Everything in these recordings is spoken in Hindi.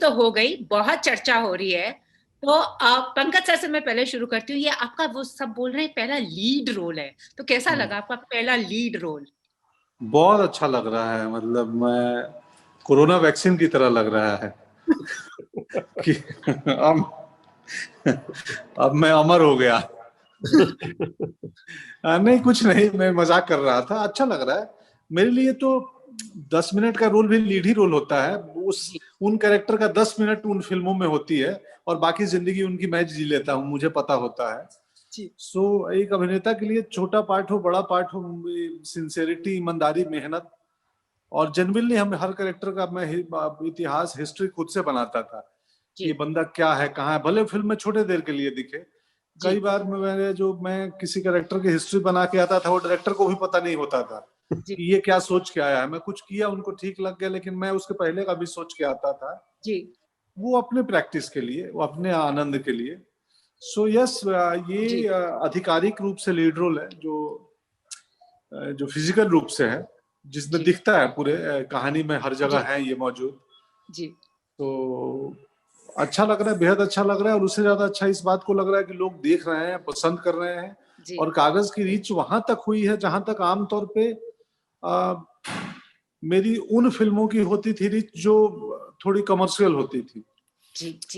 तो हो गई, बहुत चर्चा हो रही है। तो पंकज सर से मैं पहले शुरू करती हूँ। ये आपका, वो सब बोल रहे हैं, पहला लीड रोल है, तो कैसा लगा आपका पहला लीड रोल? बहुत अच्छा लग रहा है। मतलब मैं कोरोना वैक्सीन की तरह लग रहा है कि अब अब मैं अमर हो गया। नहीं, कुछ नहीं, मैं मजाक कर रहा था। अच्छा लग रहा है मेरे लिए तो। 10 मिनट का रोल भी लीड ही रोल होता है। उन कैरेक्टर का 10 मिनट उन फिल्मों में होती है, और बाकी जिंदगी उनकी मैं जी लेता हूँ, मुझे पता होता है। सो एक अभिनेता के लिए छोटा पार्ट हो बड़ा पार्ट हो, सिंसेरिटी, ईमानदारी, मेहनत, और जेन्युइनली हम हर कैरेक्टर का मैं इतिहास, हिस्ट्री खुद से बनाता था कि ये बंदा क्या है, कहाँ है, भले फिल्म में छोटे देर के लिए दिखे। कई बार मैं किसी कैरेक्टर की हिस्ट्री बना के आता था, वो डायरेक्टर को भी पता नहीं होता था कि ये क्या सोच के आया है। मैं कुछ किया, उनको ठीक लग गया, लेकिन मैं उसके पहले का भी सोच के आता था जी। वो अपने प्रैक्टिस के लिए, वो अपने आनंद के लिए। सो यस, ये आधिकारिक रूप से लीड रोल है, जो फिजिकल रूप से है, जिसमें दिखता है पूरे कहानी में हर जगह है ये मौजूद। जी। तो अच्छा लग रहा है, बेहद अच्छा लग रहा है। और उससे ज्यादा अच्छा इस बात को लग रहा है कि लोग देख रहे हैं, पसंद कर रहे हैं, और कागज की रीच वहां तक हुई है जहां तक आमतौर पे मेरी उन फिल्मों की होती थी रीच जो थोड़ी कमर्शियल होती थी।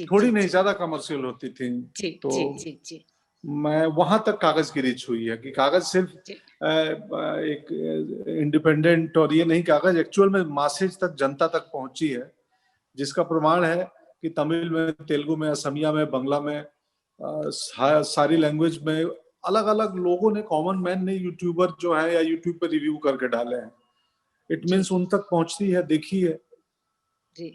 थोड़ी नहीं, ज्यादा कमर्शियल होती थी। तो मैं वहां तक कागज की रीच हुई है कि कागज सिर्फ एक इंडिपेंडेंट, और ये नहीं, कागज एक्चुअल में मैसेज तक, जनता तक पहुंची है, जिसका प्रमाण है कि तमिल में, तेलुगु में, असमिया में, बंगला में, सारी लैंग्वेज में अलग अलग लोगों ने, कॉमन मैन ने, यूट्यूबर जो है या यूट्यूब पे रिव्यू करके डाले हैं। इट मीन्स उन तक पहुंचती है, देखी है।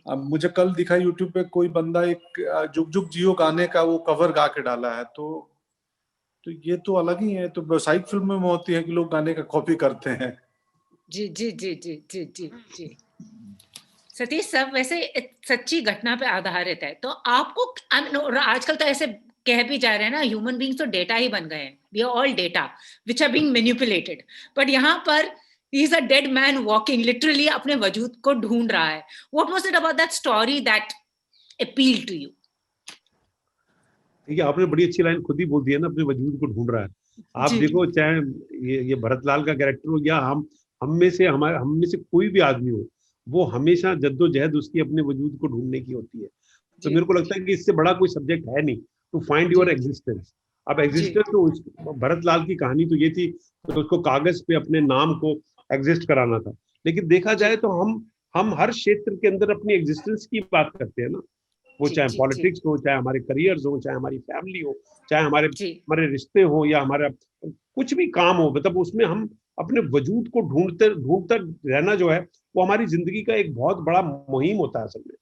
अब मुझे कल दिखा यूट्यूब पे कोई बंदा एक जुग जुग जियो गाने का वो कवर गा के डाला है। तो ये तो अलग ही है। तो व्यावसायिक फिल्मों में होती है कि लोग गाने का कॉपी करते हैं। जी जी जी जी जी जी जी। सतीश सब वैसे सच्ची घटना पे आधारित है, तो आपको आजकल तो ऐसे कह भी जा रहे हैं ना, ह्यूमन बीइंग्स तो डेटा ही बन गए हैं, we are all data which are being manipulated. But यहाँ पर ही is a dead man walking, literally अपने वजूद को ढूंढ रहा है। What was it about that story that appealed to you? देखिए, आपने बड़ी अच्छी लाइन खुद ही बोल दी है ना, अपने वजूद को ढूंढ रहा है। आप देखो, चाहे ये भरतलाल का कैरेक्टर हो, या हम में से कोई भी आदमी हो, वो हमेशा जद्दोजहद उसकी अपने वजूद को ढूंढने की होती है। तो मेरे को लगता है कि इससे बड़ा कोई सब्जेक्ट है नहीं, टू फाइंड योर एग्जिस्टेंस। अब एग्जिस्टेंस तो भरतलाल की कहानी तो ये थी, तो उसको कागज पे अपने नाम को एग्जिस्ट कराना था। लेकिन देखा जाए तो हम हर क्षेत्र के अंदर अपनी एग्जिस्टेंस की बात करते हैं ना, वो चाहे पॉलिटिक्स हो, चाहे हमारे करियर्स हो, चाहे हमारी फैमिली हो, चाहे हमारे रिश्ते हो, या हमारा कुछ भी काम हो, मतलब उसमें हम अपने वजूद को ढूंढते ढूंढते रहना जो है, वो हमारी जिंदगी का एक बहुत बड़ा मुहिम होता है असल में।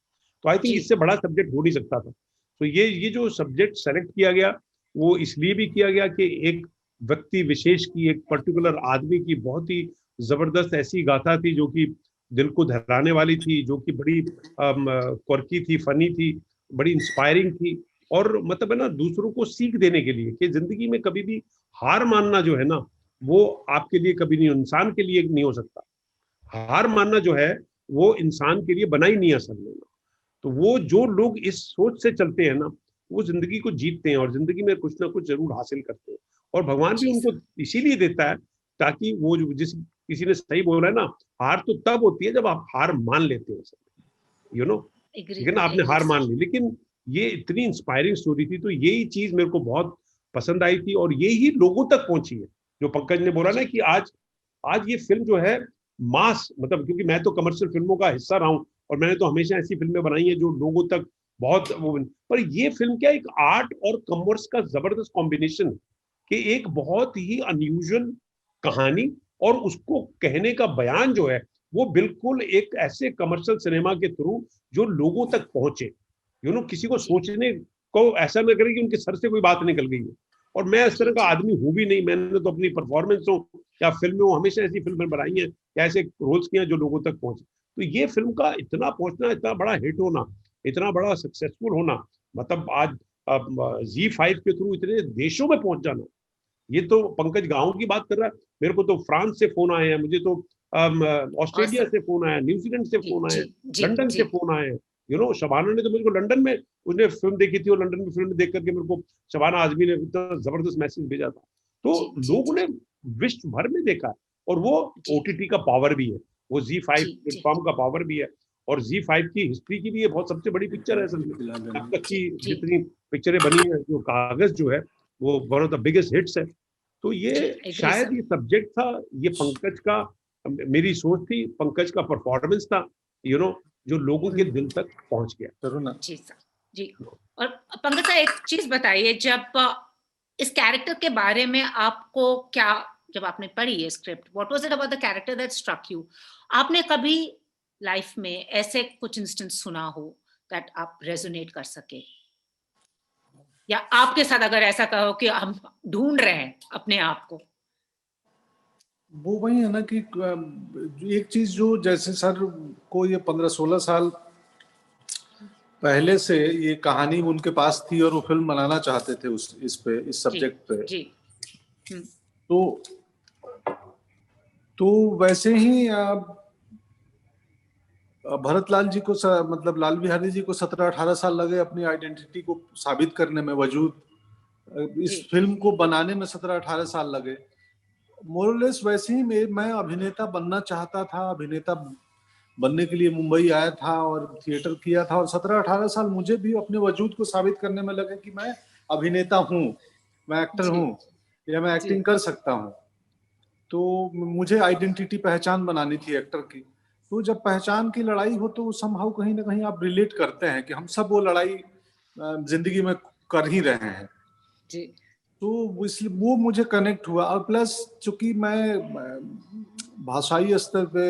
तो आई थिंक इससे बड़ा सब्जेक्ट हो नहीं सकता था। तो ये जो सब्जेक्ट सेलेक्ट किया गया, वो इसलिए भी किया गया कि एक व्यक्ति विशेष की, एक पर्टिकुलर आदमी की बहुत ही जबरदस्त ऐसी गाथा थी जो कि दिल को दहलाने वाली थी, जो कि बड़ी क्वर्की थी, फनी थी, बड़ी इंस्पायरिंग थी। और मतलब है ना, दूसरों को सीख देने के लिए कि जिंदगी में कभी भी हार मानना जो है ना, वो आपके लिए कभी नहीं, इंसान के लिए नहीं हो सकता। हार मानना जो है, वो इंसान के लिए बना ही नहीं असल में। तो वो जो लोग इस सोच से चलते हैं ना, वो जिंदगी को जीतते हैं, और जिंदगी में कुछ ना कुछ जरूर हासिल करते हैं। और भगवान भी उनको इसीलिए देता है, ताकि वो जिस किसी ने सही बोला है ना, हार तो तब होती है जब आप हार मान लेते हो, यू नो। ठीक है ना, आपने हार मान ली। लेकिन ये इतनी इंस्पायरिंग स्टोरी थी, तो यही चीज मेरे को बहुत पसंद आई थी, और यही लोगों तक पहुंची है। जो पंकज ने बोला ना कि आज ये फिल्म जो है मास, मतलब क्योंकि मैं तो कमर्शियल फिल्मों का हिस्सा रहा हूँ, और मैंने तो हमेशा ऐसी फिल्में बनाई हैं जो लोगों तक बहुत पर ये फिल्म क्या, एक आर्ट और कॉमर्स का जबरदस्त कॉम्बिनेशन, कि एक बहुत ही अनयूजुअल कहानी, और उसको कहने का बयान जो है, वो बिल्कुल एक ऐसे कमर्शियल सिनेमा के थ्रू जो लोगों तक पहुंचे, किसी को सोचने को ऐसा न करे कि उनके सर से कोई बात निकल गई है। और मैं इस तरह का आदमी हूं भी नहीं। मैंने तो अपनी परफॉर्मेंस हो या फिल्में हो, हमेशा ऐसी फिल्में बनाई हैं या ऐसे रोल्स किए जो लोगों तक पहुंचे। तो ये फिल्म का इतना पहुंचना, इतना बड़ा हिट होना, इतना बड़ा सक्सेसफुल होना, मतलब आज ZEE5 के थ्रू इतने देशों में पहुंच जाना, ये तो पंकज गांव की बात कर रहा है। मेरे को तो फ्रांस से फोन आए हैं, मुझे तो ऑस्ट्रेलिया से फोन आया, न्यूजीलैंड से फोन आए, लंदन से फोन आए हैं, शबाना ने तो मेरे को लंदन में, उसने फिल्म देखी थी और लंदन में फिल्म देख करके मेरे को शबाना आजमी ने इतना जबरदस्त मैसेज भेजा था। तो लोगों ने विश्व भर में देखा, और वो OTT का पावर भी है, वो ZEE5 प्लेटफॉर्म का पावर भी है, और ZEE5 की हिस्ट्री की भी ये बहुत सबसे बड़ी पिक्चर है असल में। अब तक की जितनी पिक्चरें बनी है, जो कागज जो है वो one of the biggest hits है। तो ये शायद ये सब्जेक्ट था, ये पंकज का, मेरी सोच थी, पंकज का परफॉर्मेंस था, जो लोगों के दिल तक पहुंच गया। जी सर, जी। और पंकज सर, एक चीज बताइए, जब इस कैरेक्टर के बारे में आपको क्या, जब आपने पढ़ी ये script, what was it about the character that struck you? आपने कभी लाइफ में ऐसे कुछ इंस्टेंस सुना हो दैट आप रेजोनेट कर सके, या आपके साथ अगर ऐसा कहो कि हम ढूंढ रहे हैं अपने आप को? वो वही है ना कि एक चीज जो, जैसे सर को ये 15-16 साल पहले से ये कहानी उनके पास थी और वो फिल्म बनाना चाहते थे इस सब्जेक्ट पे। जी। तो वैसे ही भरतलाल जी को मतलब लाल बिहारी जी को 17-18 साल लगे अपनी आइडेंटिटी को साबित करने में, वजूद इस फिल्म को बनाने में 17-18 साल लगे। मोरलेस वैसे ही मैं अभिनेता बनना चाहता था, अभिनेता बनने के लिए मुंबई आया था और थिएटर किया था, और 17-18 साल मुझे भी अपने वजूद को साबित करने में लगे कि मैं अभिनेता हूँ, मैं एक्टर हूँ, या मैं एक्टिंग कर सकता हूँ। तो मुझे आइडेंटिटी, पहचान बनानी थी एक्टर की। तो जब पहचान की लड़ाई हो तो समहाउ कहीं ना कहीं आप रिलेट करते हैं कि हम सब वो लड़ाई जिंदगी में कर ही रहे हैं जी। तो इसलिए वो मुझे कनेक्ट हुआ। और प्लस चूंकि मैं भाषाई स्तर पे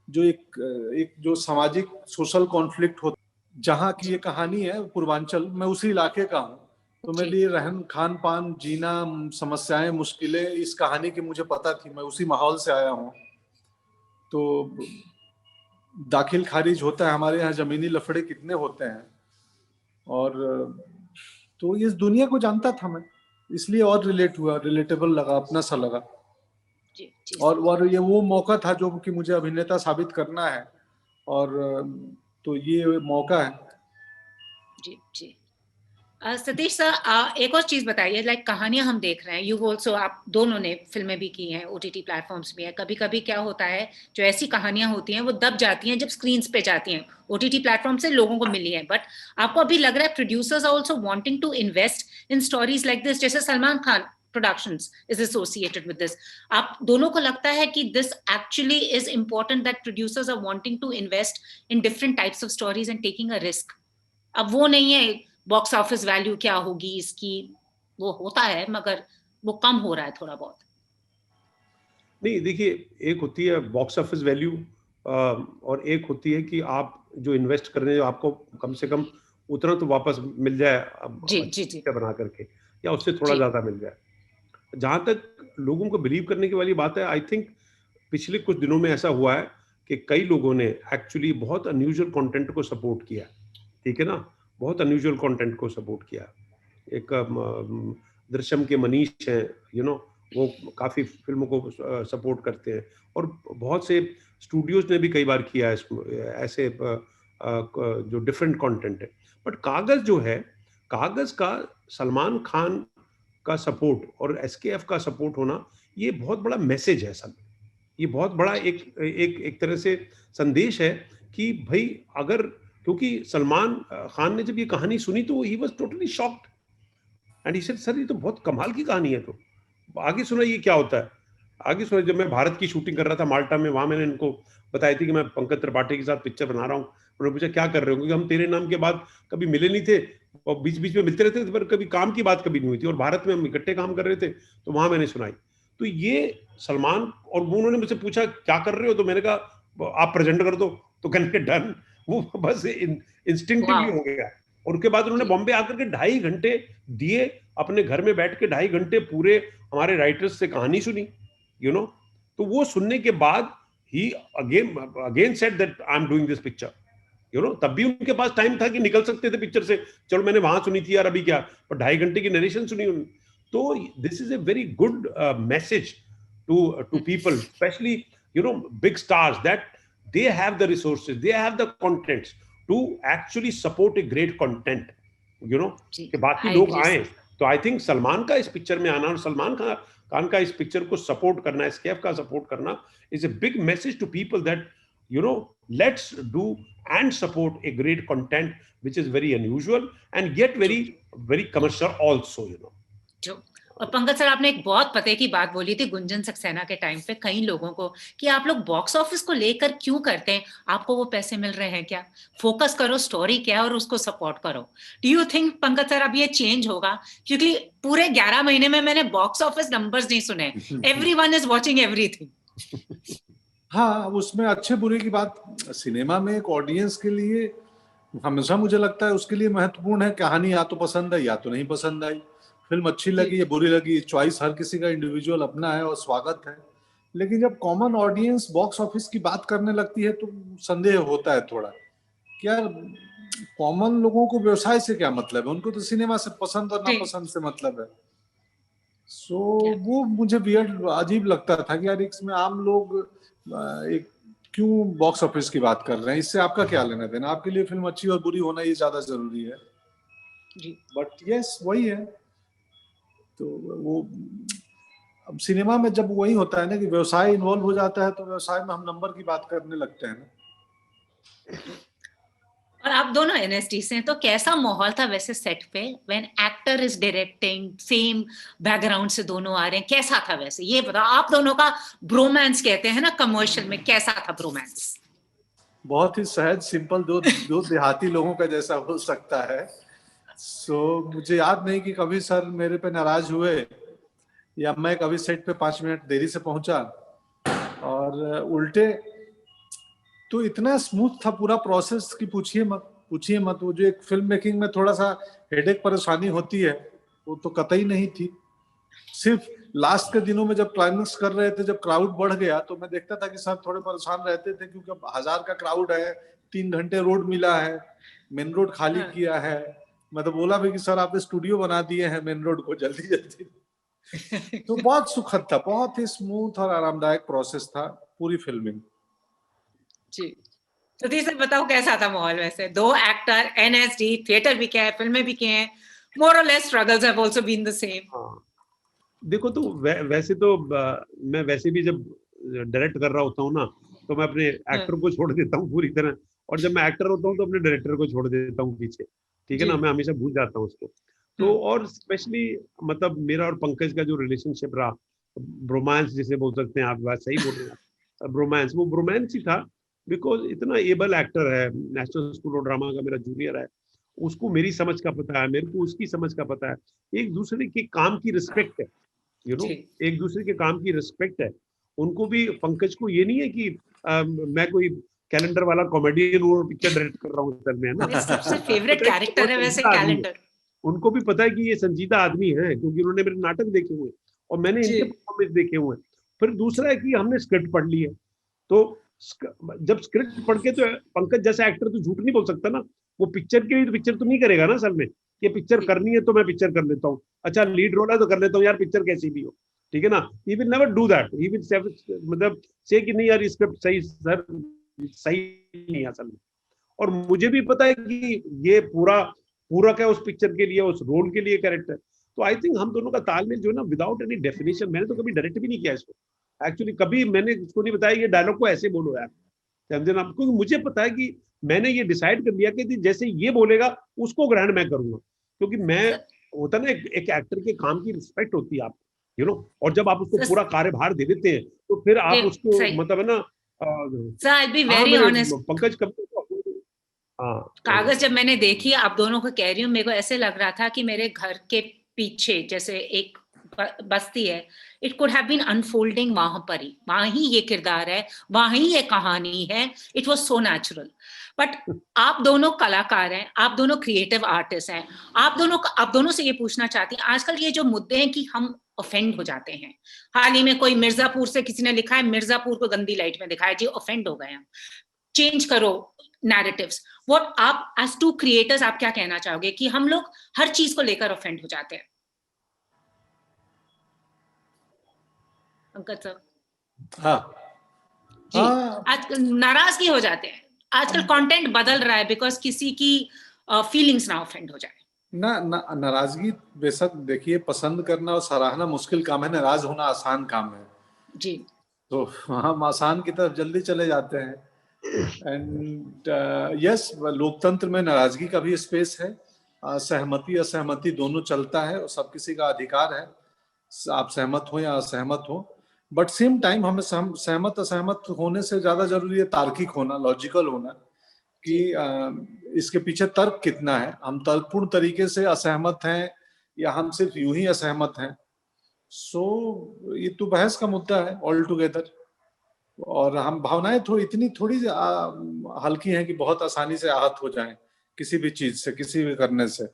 जो एक जो सामाजिक सोशल कॉन्फ्लिक्ट होता, जहाँ की ये कहानी है पूर्वांचल, मैं उसी इलाके का हूँ, तो मेरे लिए रहन खान पान, जीना, समस्याएं, मुश्किलें इस कहानी की मुझे पता थी, मैं उसी माहौल से आया हूँ। तो दाखिल खारिज होता है हमारे यहाँ, जमीनी लफड़े कितने होते हैं, और तो इस दुनिया को जानता था मैं, इसलिए और रिलेट हुआ, रिलेटेबल लगा, अपना सा लगा। और ये वो मौका था जो कि मुझे अभिनेता साबित करना है, और तो ये मौका है। जी जी। सतीश सर, एक और चीज बताइए, लाइक कहानियां हम देख रहे हैं, यू ऑल्सो, आप दोनों ने फिल्में भी की हैं, OTT प्लेटफॉर्म्स भी है। कभी कभी क्या होता है, जो ऐसी कहानियां होती हैं वो दब जाती हैं जब स्क्रीन पे जाती हैं, OTT प्लेटफॉर्म से लोगों को मिली है, बट आपको अभी लग रहा है producers are also wanting to invest in stories like this, जैसे Salman Khan Productions is associated with this. आप दोनों को लगता है कि this actually is important, that producers are wanting to invest in different types of stories and taking a risk? अब वो नहीं है बॉक्स ऑफिस वैल्यू क्या होगी इसकी, वो होता है मगर वो कम हो रहा है थोड़ा बहुत। नहीं, देखिए, एक होती है बॉक्स ऑफिस वैल्यू, और एक होती है कि आप जो इन्वेस्ट कर रहे हैं आपको कम से कम उतना तो वापस मिल जाए, जी जी जी, बना करके, या उससे थोड़ा ज्यादा मिल जाए। जहां तक लोगों को बिलीव करने की वाली बात है, आई थिंक पिछले कुछ दिनों में ऐसा हुआ है कि कई लोगों ने एक्चुअली बहुत अनयूजुअल कंटेंट को सपोर्ट किया, ठीक है ना, बहुत अनयूजुअल कंटेंट को सपोर्ट किया। एक दृश्यम के मनीष हैं, वो काफी फिल्मों को सपोर्ट करते हैं, और बहुत से स्टूडियोज ने भी कई बार किया है ऐसे जो डिफरेंट कंटेंट है। बट कागज जो है, कागज का सलमान खान का सपोर्ट और SKF का सपोर्ट होना, ये बहुत बड़ा मैसेज है सब, ये बहुत बड़ा एक तरह से संदेश है कि भाई, अगर, क्योंकि सलमान खान ने जब ये कहानी सुनी तो he was totally shocked and he said, sir ये तो बहुत कमाल की कहानी है, तो आगे सुनाइए क्या होता है, आगे सुनाइए। जब मैं भारत की शूटिंग कर रहा था माल्टा में, वहां मैंने इनको बताई थी कि मैं पंकज त्रिपाठी के साथ पिक्चर बना रहा हूँ। उन्होंने पूछा क्या कर रहे हो, क्योंकि हम तेरे नाम के बाद कभी मिले नहीं थे, और बीच बीच में मिलते रहते थे, पर कभी काम की बात कभी नहीं हुई थी, और भारत में हम इकट्ठे काम कर रहे थे, तो वहां मैंने सुनाई। तो ये सलमान, और वो उन्होंने मुझसे पूछा क्या कर रहे हो, तो मैंने कहा आप प्रेजेंट कर दो, तो कहने के डन, वो बस इंस्टिंक्टिवली हो गया। और उसके बाद उन्होंने बॉम्बे आकर के 2.5 घंटे दिए, अपने घर में बैठ के 2.5 घंटे पूरे हमारे राइटर्स से कहानी सुनी, तो वो सुनने के बाद he again said that I am doing this picture, तब भी उनके पास टाइम था कि निकल सकते थे पिक्चर से, चलो मैंने वहां सुनी थी यार, अभी क्या, पर 2.5 घंटे की नरेशन सुनी उन्होंने। तो this is a very good message to people, specially big stars, that they have the resources, they have the contents, to actually support a great content, you know, कि बाकी लोग आए। तो आई थिंक सलमान का इस पिक्चर में आना और सलमान खान का इस पिक्चर को सपोर्ट करना, एसकेएफ का सपोर्ट करना is a big message to people that you know, let's do and support a great content which is very unusual and yet very commercial also, you know. जो और पंकज सर, आपने एक बहुत पते की बात बोली थी गुंजन सक्सेना के टाइम पे कई लोगों को कि आप लोग बॉक्स ऑफिस को लेकर क्यों करते हैं, आपको वो पैसे मिल रहे हैं क्या, फोकस करो स्टोरी क्या और उसको सपोर्ट करो। Do you think Pankaj sir अब ये चेंज होगा? क्योंकि पूरे 11 महीने में मैंने बॉक्स ऑफिस नंबर्स नहीं सुने, एवरीवन इज वॉचिंग एवरीथिंग। हाँ, उसमें अच्छे बुरे की बात, सिनेमा में एक ऑडियंस के लिए हमेशा मुझे लगता है उसके लिए महत्वपूर्ण है कहानी या तो पसंद आई या तो नहीं पसंद आई, फिल्म अच्छी लगी या बुरी लगी, चॉइस हर किसी का इंडिविजुअल अपना है और स्वागत है। लेकिन जब कॉमन ऑडियंस बॉक्स ऑफिस की बात करने लगती है तो संदेह होता है थोड़ा, क्या कॉमन लोगों को व्यवसाय से क्या मतलब है, उनको तो सिनेमा से पसंद और नापसंद से मतलब है। सो वो मुझे वियर्ड अजीब लगता था कि यार इसमें आम लोग एक क्यों बॉक्स ऑफिस की बात कर रहे हैं, इससे आपका क्या लेना देना, आपके लिए फिल्म अच्छी और बुरी होना ये ज्यादा जरूरी है जी। बट यस वही है, तो वो अब सिनेमा में जब वही होता है ना कि व्यवसाय इन्वॉल्व हो जाता है तो व्यवसाय में हम नंबर की बात करने लगते हैं ना। और आप दोनों एनएसडी से हैं, तो कैसा माहौल था वैसे सेट पे when actor is directing, same background से दोनों आ रहे हैं, कैसा था वैसे ये बताओ? आप दोनों का ब्रोमांस कहते हैं ना कमर्शियल में, कैसा था ब्रोमांस? बहुत ही सहज सिंपल, दो देहाती लोगों का जैसा हो सकता है। सो मुझे याद नहीं कि कभी सर मेरे पे नाराज हुए या मैं कभी सेट पे 5 मिनट देरी से पहुंचा, और उल्टे तो इतना स्मूथ था पूरा प्रोसेस कि पूछिए मत। वो जो एक फिल्म मेकिंग में थोड़ा सा हेडेक परेशानी होती है वो तो कतई नहीं थी। सिर्फ लास्ट के दिनों में जब क्लाइमेक्स कर रहे थे, जब क्राउड बढ़ गया तो मैं देखता था कि सर थोड़े परेशान रहते थे क्योंकि अब 1000 का क्राउड है, 3 घंटे रोड मिला है, मेन रोड खाली किया है। मैं तो बोला भी कि सर आपने स्टूडियो बना दिए हैं मेन रोड को जल्दी। तो बहुत सुखद था, बहुत ही स्मूथ और आरामदायक प्रोसेस था पूरी फिल्मिंग जी। तो सर बताओ कैसा था माहौल वैसे? दो एक्टर, एनएसडी, थिएटर भी किया है, फिल्में भी किए हैं, more or less struggles have also been the same. देखो तो वैसे तो मैं वैसे भी जब डायरेक्ट कर रहा होता हूँ ना तो मैं अपने एक्टर को छोड़ देता हूँ पूरी तरह, और जब मैं एक्टर होता हूँ तो अपने डायरेक्टर को छोड़ देता हूँ पीछे, ठीक है ना, मैं हमेशा भूल जाता हूँ उसको। तो और स्पेशली मतलब मेरा और पंकज का जो रिलेशनशिप रहा, ब्रोमांस जिसे बोल सकते हैं आप, बात सही बोल रहे हैं, ब्रोमांस, वो ब्रोमांस ही था बिकॉज इतना एबल एक्टर है, नेशनल स्कूल ऑफ ड्रामा का मेरा जूनियर है, उसको मेरी समझ का पता है, मेरे को उसकी समझ का पता है, एक दूसरे के काम की रिस्पेक्ट है, यू नो, एक दूसरे के काम की रिस्पेक्ट है। उनको भी, पंकज को ये नहीं है कि मैं कोई कैलेंडर वाला कॉमेडियन और पिक्चर डायरेक्ट कर रहा हूँ सर में, है ना, सबसे फेवरेट कैरेक्टर है वैसे कैलेंडर। उनको भी पता है कि ये संजीदा आदमी है क्योंकि उन्होंने मेरे नाटक देखे हुए और मैंने इनके परफॉर्मेंस देखे हुए। फिर दूसरा है कि हमने स्क्रिप्ट पढ़ ली है, तो जब स्क्रिप्ट पढ़ के, तो पंकज जैसा एक्टर तो झूठ नहीं बोल सकता ना, वो पिक्चर के लिए तो पिक्चर तो नहीं करेगा ना, असल में ये पिक्चर करनी है तो मैं पिक्चर कर लेता हूँ, अच्छा लीड रोल है तो कर लेता हूँ यार, पिक्चर कैसी भी हो, ठीक है ना, he will never do that, he will मतलब से कि नहीं यार स्क्रिप्ट सही सर, सही नहीं है असल में। और मुझे भी पता है कि ये पूरा क्या उस पिक्चर के लिए, उस रोल के लिए कैरेक्टर, तो आई थिंक हम दोनों का तालमेल जो है ना विदाउट एनी डेफिनेशन, मैंने तो कभी डायरेक्ट भी नहीं किया इसको, एक्चुअली कभी मैंने इसको नहीं बताया ये डायलॉग को ऐसे बोलो यार, समझे ना, क्योंकि मुझे पता है कि मैंने ये डिसाइड कर लिया कि जैसे ये बोलेगा उसको ग्रहण मैं करूंगा, क्योंकि मैं होता ना एक एक्टर के काम की रिस्पेक्ट होती है आप, यू नो, और जब आप उसको पूरा कार्यभार दे देते हैं तो फिर आप उसको मतलब है ना, पंकज कब कागज जब मैंने देखी आप दोनों को कह रही हूँ, मेरे को ऐसे लग रहा था कि मेरे घर के पीछे जैसे एक बस्ती है, it could have been unfolding वहां पर ही, वहां ही ये किरदार है, वहां ही ये कहानी है, it was so natural. But आप दोनों कलाकार हैं, आप दोनों क्रिएटिव आर्टिस्ट हैं, आप दोनों से ये पूछना चाहती हूँ, आजकल ये जो मुद्दे हैं कि हम ऑफेंड हो जाते हैं, हाल ही में कोई मिर्जापुर से किसी ने लिखा है, मिर्जापुर को गंदी लाइट में दिखाया जी, ऑफेंड हो गए हम, चेंज करो नैरेटिव्स। व्हाट आप एज टू क्रिएटर्स आप क्या कहना चाहोगे कि हम लोग हर चीज को लेकर ऑफेंड हो जाते हैं? पंकज सर। हाँ जी, आज नाराजगी हो जाते हैं, आजकल कंटेंट बदल रहा है बिकॉज किसी की फीलिंग्स ना ऑफेंड हो जाए। नाराजगी बेशक देखिए, पसंद करना और सराहना मुश्किल काम है, नाराज होना आसान काम है जी। तो हम आसान की तरफ जल्दी चले जाते हैं। एंड यस, लोकतंत्र में नाराजगी का भी स्पेस है, सहमति असहमति दोनों चलता है और सब किसी का अधिकार है, आप सहमत हो या असहमत हो। बट सेम टाइम हमें सहमत असहमत होने से ज्यादा जरूरी है तार्किक होना, लॉजिकल होना, कि इसके पीछे तर्क कितना है, हम तर्कपूर्ण तरीके से असहमत हैं या हम सिर्फ यूं ही असहमत हैं। सो ये तो बहस का मुद्दा है ऑल टुगेदर। और हम भावनाएं इतनी थोड़ी हल्की हैं कि बहुत आसानी से आहत हो जाएं किसी भी चीज से, किसी भी करने से।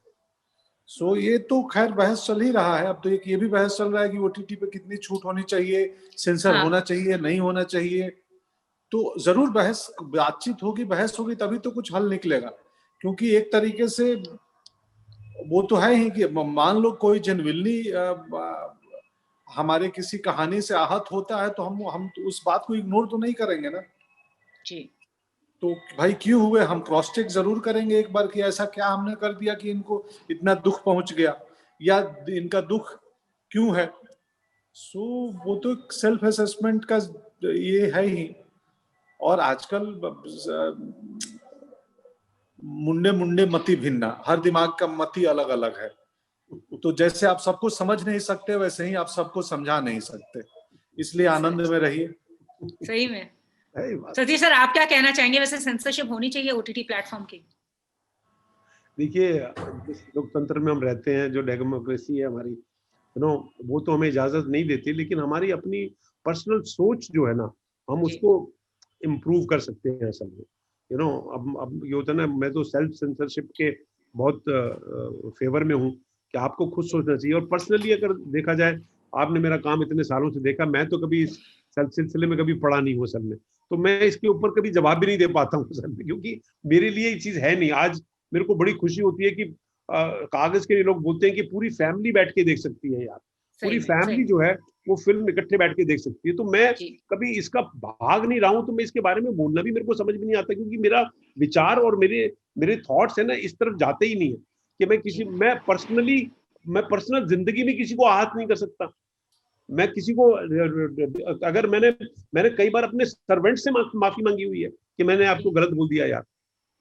सो ये तो खैर बहस चल ही रहा है। अब तो ये भी बहस चल रहा है कि ओटीटी पे कितनी छूट होनी चाहिए, सेंसर होना चाहिए, नहीं होना चाहिए। तो जरूर बहस, बातचीत होगी, बहस होगी, तभी तो कुछ हल निकलेगा। क्योंकि एक तरीके से वो तो है ही कि मान लो कोई जेन्युइनली हमारे किसी कहानी से आहत होता है तो हम तो उस बात को इग्नोर तो नहीं करेंगे ना जी। तो भाई क्यों हुए, हम क्रॉस चेक जरूर करेंगे एक बार कि ऐसा क्या हमने कर दिया कि इनको इतना दुख पहुंच गया, या इनका दुख क्यों है। सो वो तो सेल्फ असेसमेंट का ये है ही। और आजकल मुंडे मुंडे मति भिन्ना, हर दिमाग का मति अलग अलग है। तो जैसे आप सबको समझ नहीं सकते वैसे ही आप सबको समझा नहीं सकते, इसलिए आनंद में रहिए। सही में। सतीश सर, आप क्या कहना चाहेंगे? वैसे सेंसरशिप होनी चाहिए ओटीटी प्लेटफॉर्म की? देखिए, जिस लोकतंत्र में हम रहते हैं, जो डेमोक्रेसी है हमारी, वो तो हमें इजाजत नहीं देती, लेकिन हमारी अपनी पर्सनल सोच जो है ना, हम उसको इम्प्रूव कर सकते हैं असल में। अब ये होता है ना, मैं तो सेल्फ सेंसरशिप के बहुत फेवर में हूँ कि आपको खुद सोचना चाहिए। और पर्सनली अगर देखा जाए, आपने मेरा काम इतने सालों से देखा, मैं तो कभी इस सिलसिले में कभी पढ़ा नहीं हूँ असल में, तो मैं इसके ऊपर कभी जवाब भी नहीं दे पाता हूँ असल में, क्योंकि मेरे लिए ये चीज है नहीं। आज मेरे को बड़ी खुशी होती है कि कागज के लिए लोग बोलते हैं कि पूरी फैमिली बैठ के देख सकती है यार, पूरी फैमिली जो है वो फिल्म इकट्ठे बैठ के देख सकती है। तो मैं कभी इसका भाग नहीं रहा हूं, तो मैं इसके बारे में बोलना भी मेरे को समझ में नहीं आता, क्योंकि मेरा विचार और मेरे थॉट्स है ना, इस तरफ जाते ही नहीं है कि मैं पर्सनल जिंदगी में किसी को आहत नहीं कर सकता। मैं किसी को, अगर मैंने कई बार अपने सर्वेंट से माफी मांगी हुई है कि मैंने आपको गलत बोल दिया यार,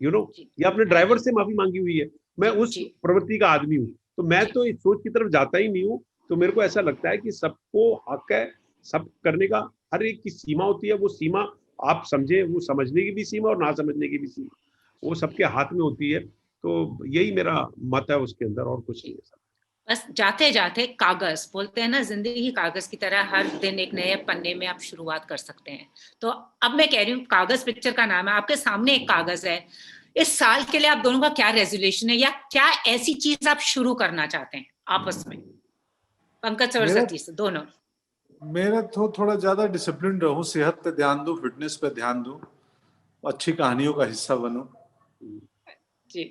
या अपने ड्राइवर से माफी मांगी हुई है। मैं उस प्रवृत्ति का आदमी हूँ, तो मैं तो इस सोच की तरफ जाता ही नहीं हूँ। तो मेरे को ऐसा लगता है कि सबको हक है सब करने का, हर एक की सीमा होती है, वो सीमा आप समझे, वो समझने की भी सीमा और ना समझने की भी सीमा, वो सबके हाथ में होती है। तो यही मेरा मत है उसके अंदर, और कुछ नहीं है। बस जाते जाते कागज बोलते हैं ना, जिंदगी कागज की तरह, हर दिन एक नए पन्ने में आप शुरुआत कर सकते हैं। तो अब मैं कह रही हूँ, कागज पिक्चर का नाम है, आपके सामने एक कागज है। इस साल के लिए आप दोनों का क्या रेजोल्यूशन है, या क्या ऐसी चीज आप शुरू करना चाहते हैं आपस में? पंकज और सतीश दोनों। मेरा तो थोड़ा ज्यादा डिसिप्लिन रहूं, सेहत पे ध्यान दूं, फिटनेस पे ध्यान दूं, अच्छी कहानियों का हिस्सा बनूं जी।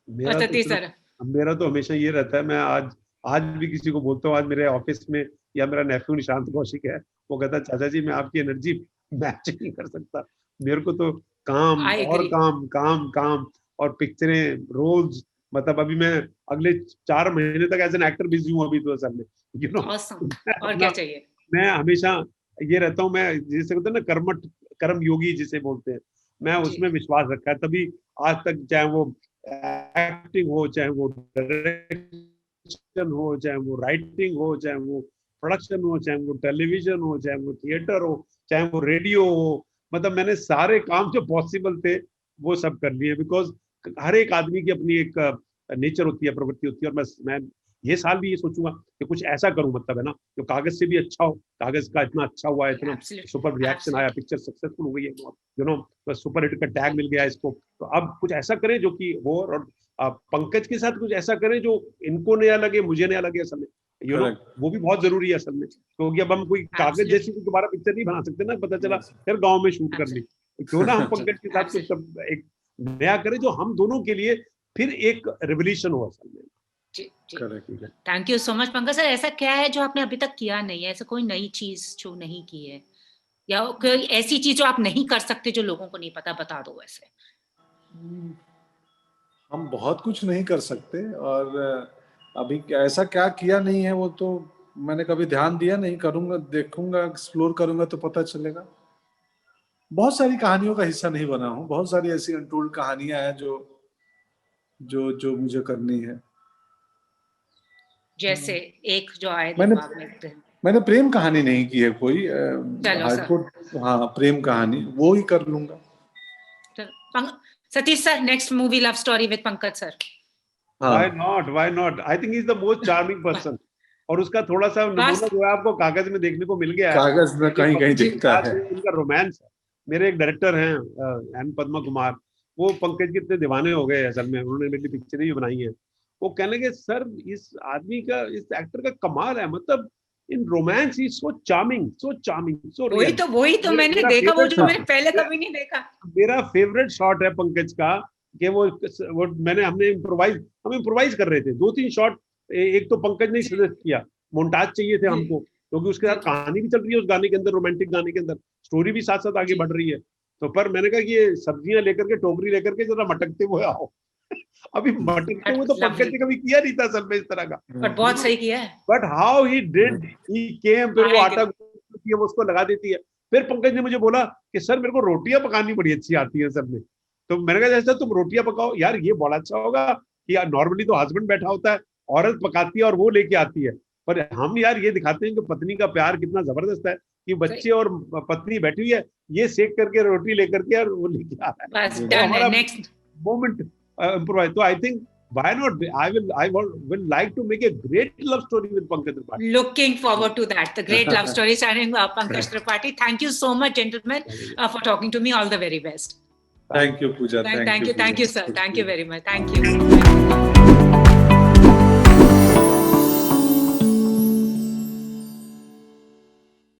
मेरा तो हमेशा ये रहता है, मैं आज भी किसी को बोलता हूँ, आज मेरे ऑफिस में या मेरा नेफ्यू निशांत कौशिक है, वो कहता है चाचा जी मैं आपकी एनर्जी मैच नहीं कर सकता, मेरे को तो काम और काम काम काम और पिक्चरें रोल्स, मतलब अभी मैं अगले 4 महीने तक एज एन एक्टर बिजी हूँ अभी तो असल में, और क्या चाहिए। मैं हमेशा ये रहता हूँ, मैं जिसे कहते हैं ना कर्म योगी जिसे बोलते हैं, मैं उसमें विश्वास रखा है, तभी आज तक, चाहे वो एक्टिंग हो, चाहे वो डायरेक्शन हो, चाहे वो राइटिंग हो, चाहे वो प्रोडक्शन हो, चाहे वो टेलीविजन हो, चाहे वो थिएटर हो, चाहे वो रेडियो हो, मतलब मैंने सारे काम जो पॉसिबल थे वो सब कर लिए। बिकॉज हर एक आदमी की अपनी एक नेचर होती है, प्रवृत्ति होती है, और मैं ये साल भी ये सोचूंगा कि कुछ ऐसा करूं, मतलब है ना, जो कागज से भी अच्छा हो। कागज का इतना अच्छा हुआ है, इतना सुपर रिएक्शन आया, पिक्चर सक्सेसफुल हो गई है, सुपर हिट का टैग मिल गया इसको, तो अब कुछ ऐसा करें जो कि हो, और पंकज के साथ कुछ ऐसा करें जो इनको नया लगे, मुझे नया लगे असल में, वो भी बहुत जरूरी है असल में, क्योंकि अब हम कोई कागज जैसी दोबारा पिक्चर नहीं बना सकते ना, पता चला फिर गाँव में शूट कर ली, क्यों ना हम पंकज के साथ कुछ एक नया करें जो हम दोनों के लिए फिर एक रेवोल्यूशन हो असल में। Thank you so much Pankaj sir. ऐसा क्या है जो आपने अभी तक किया नहीं है, ऐसा कोई नई चीज जो नहीं की है? या कोई ऐसी चीज जो आप नहीं कर सकते जो लोगों को नहीं पता, बता दो वैसे। हम बहुत कुछ नहीं कर सकते, और अभी ऐसा क्या किया नहीं है वो तो मैंने कभी ध्यान दिया नहीं, करूंगा, देखूंगा, एक्सप्लोर करूंगा तो पता चलेगा। बहुत सारी कहानियों का हिस्सा नहीं बना हूँ, बहुत सारी ऐसी अनटोल्ड कहानियां हैं जो जो जो मुझे करनी है। जैसे एक जो आए दिमाग में। मैंने प्रेम कहानी नहीं की है कोई हार्डकोर, हाँ प्रेम कहानी वो ही कर लूंगा। Satish sir, next movie love story with Pankaj sir. Why not? Why not? I think he's the most charming person. और उसका थोड़ा सा नमूना जो है आपको कागज में देखने को मिल गया है। कागज में कहीं कहीं दिखता है उनका रोमांस। मेरे एक डायरेक्टर हैं एन पद्मा कुमार, वो पंकज के इतने दीवाने हो गए असल में, उन्होंने मेरी पिक्चरें भी बनाई हैं। वो कहने लगे सर इस आदमी का, इस एक्टर का कमाल है, मतलब in romance he so charming, so charming, so real. वही तो मैंने देखा, वो जो मैंने पहले कभी नहीं देखा। मेरा फेवरेट शॉट है पंकज का कि वो हम इम्प्रोवाइज कर रहे थे 2-3 शॉट। एक तो पंकज ने सजेस्ट किया, मोन्टाज चाहिए थे हमको, क्योंकि उसके साथ कहानी भी चल रही है, उस गाने के अंदर, रोमांटिक गाने के अंदर स्टोरी भी साथ साथ आगे बढ़ रही है। तो पर मैंने कहा कि ये सब्जियां लेकर के, टोकरी लेकर के जरा मटकते हुए आओ। अभी मटकते हुए तो पंकज ने कभी किया नहीं था असल में इस तरह का, पर बहुत सही किया है। बट हाउ ही डिड, ही केम, फिर वो आटा वो उसको लगा देती है। फिर पंकज ने मुझे बोला कि सर मेरे को रोटियां पकानी बड़ी अच्छी आती है सब में। तो मैंने कहा जैसा तुम रोटियां पकाओ यार, ये बड़ा अच्छा होगा कि यार नॉर्मली तो हस्बैंड बैठा होता है, औरत पकाती है और वो लेके आती है, पर हम यार ये दिखाते हैं कि पत्नी का प्यार कितना जबरदस्त है कि बच्चे और पत्नी बैठी हुई है, ये सेक करके रोटी लेकर के और वो लेके आ रहा है। Next moment improvise. तो I think why not? I will like to make a great love story with Pankaj Tripathi. Looking forward to that, the great love story starring Pankaj Tripathi. Thank you so much, gentlemen, for talking to me. All the very best. Thank you, Pooja. Thank you, sir. Thank you very much. Thank you.